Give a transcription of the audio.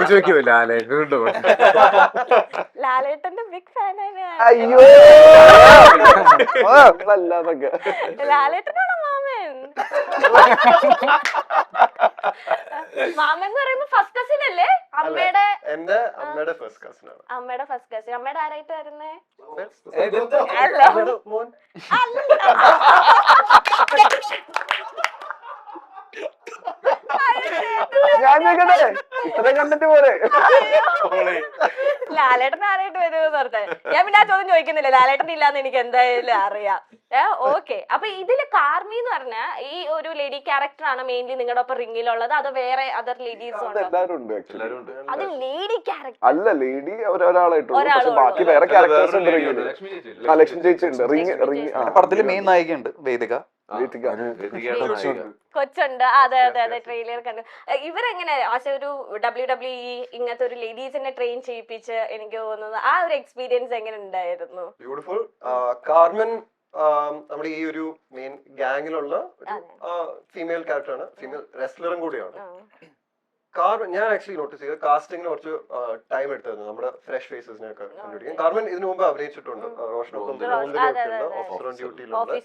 ചോദിക്കുമോ ലാലേട്ടനുണ്ടോ? ലാലേട്ടന്റെ ബിഗ് ഫാനാണ്. അയ്യോ അല്ലാതൊക്കെ ലാലേട്ടനാണോ മാമൻ? മാമൻ എന്ന് പറയുമ്പോ ഫസ്റ്റ് കസിൻ അല്ലേ? അമ്മയുടെ അമ്മയുടെ ഫസ്റ്റ് കസിൻ ആണ്. അമ്മയുടെ ഫസ്റ്റ് കസിൻ. അമ്മയുടെ ആരായിട്ട് വരുന്നേ? ഞാൻ ഇത്ര കണ്ടിട്ട് പോലെ ലാലേട്ടൻ ആരായിട്ട് വരുമെന്ന് പറഞ്ഞേ. ഞാൻ പിന്നെ ആ ചോദ്യം ചോദിക്കുന്നില്ല, ലാലേട്ടൻ ഇല്ലാന്ന് എനിക്ക് എന്തായാലും അറിയാം. ഓക്കെ. അപ്പൊ ഇതില് കാർമി എന്ന് പറഞ്ഞ ഈ ഒരു ലേഡി ക്യാരക്ടർ ആണ് മെയിൻലി നിങ്ങളുടെ ഒപ്പം റിംഗിലുള്ളത്, അതോ വേറെ അതർ ലേഡീസും ഉണ്ടോ? അത് ലേഡി ക്യാരക്ടർ അല്ല, ലേഡി ഒരാളായിട്ടുള്ളൂ, പക്ഷെ ബാക്കി വേറെ ക്യാരക്ടേഴ്സ് ഉണ്ട് റിംഗില്. ലക്ഷ്മി ചേച്ചി ഉണ്ട് റിംഗ്. പടത്തില് മെയിൻ നായികയുണ്ട് വേദിക, കൊച്ചുണ്ട്. അതെ അതെ അതെ, ട്രെയിലർ കണ്ടു. ഇവരെങ്ങനെ ആശ ഒരു WWE ഇങ്ങനത്തെ ഒരു ലേഡീസിനെ ട്രെയിൻ ചെയ്യിപ്പിച്ച് എനിക്ക് തോന്നുന്നത് ആ ഒരു എക്സ്പീരിയൻസ് എങ്ങനെ ഉണ്ടായിരുന്നു? ബ്യൂട്ടിഫുൾ. കാർമൻ നമ്മുടെ ഈ ഒരു മെയിൻ ഗാങ്ങിലുള്ള ഫീമെയിൽ ക്യാരക്ടറാണ്, ഫീമെയിൽ റെസ്ലറും കൂടിയാണ്. കാർമൻ ഞാൻ ആക്ച്വലി നോട്ടീസ് ചെയ്ത് കാസ്റ്റിംഗിന് കുറച്ച് ടൈം എടുത്തായിരുന്നു നമ്മുടെ ഫ്രഷ് ഫേസസിനെയൊക്കെ കണ്ടുപിടിക്കാൻ. കാർമൻ ഇതിനു മുമ്പ് അഭിനയിച്ചിട്ടുണ്ട്, റോഷനൊപ്പം ഓഫീസർ ഓൺ ഡ്യൂട്ടിയിലുണ്ട്.